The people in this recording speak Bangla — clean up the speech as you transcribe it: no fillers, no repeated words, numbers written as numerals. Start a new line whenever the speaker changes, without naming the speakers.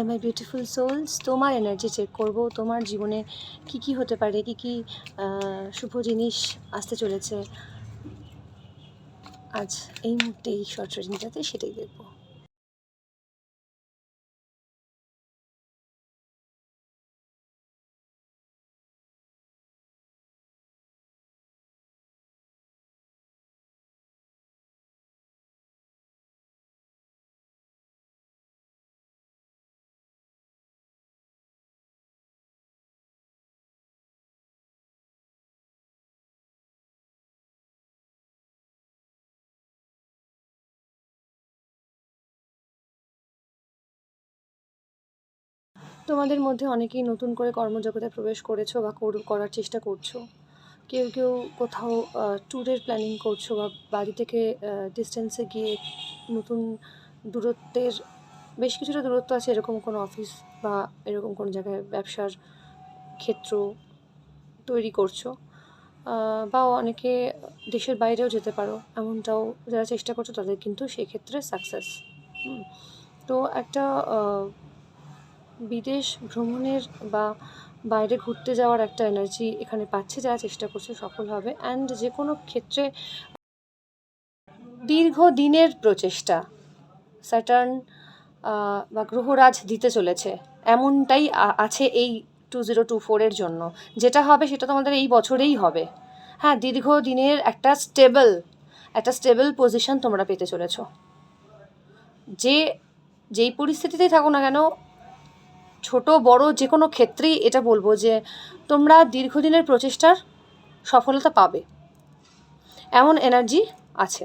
মাই বিউটিফুল সোলস, তোমার এনার্জি চেক করব। তোমার জীবনে কি কি হতে পারে, কি কি শুভ জিনিস আসতে চলেছে আজ এই মুহূর্তে এই শর্ট রিডিংটাতে, সেটাই দেখব। তোমাদের মধ্যে অনেকেই নতুন করে কর্মজগতে প্রবেশ করেছো বা করার চেষ্টা করছো। কেউ কেউ কোথাও ট্যুরের প্ল্যানিং করছো, বা বাড়ি থেকে ডিস্টেন্সে গিয়ে নতুন দূরত্বের, বেশ কিছুটা দূরত্ব আছে এরকম কোনো অফিস বা এরকম কোনো জায়গায় ব্যবসার ক্ষেত্র তৈরি করছো। বা অনেকে দেশের বাইরেও যেতে পারো, এমনটাও যারা চেষ্টা করছো তাদের কিন্তু সেক্ষেত্রে সাকসেস। তো একটা বিদেশ ভ্রমণের বা বাইরে ঘুরতে যাওয়ার একটা এনার্জি এখানে পাচ্ছে, যারা চেষ্টা করছে সফল হবে। অ্যান্ড যে কোনো ক্ষেত্রে দীর্ঘদিনের প্রচেষ্টা স্যাটার্ন বা গ্রহরাজ দিতে চলেছে, এমনটাই আছে এই 2024-এর জন্য। যেটা হবে সেটা তোমাদের এই বছরেই হবে। হ্যাঁ, দীর্ঘদিনের একটা স্টেবল পজিশন তোমরা পেতে চলেছ। যেই পরিস্থিতিতেই থাকো না কেন, ছোট বড় যে কোনো ক্ষেত্রেই এটা বলবো যে তোমরা দীর্ঘদিনের প্রচেষ্টার সফলতা পাবে, এমন এনার্জি আছে।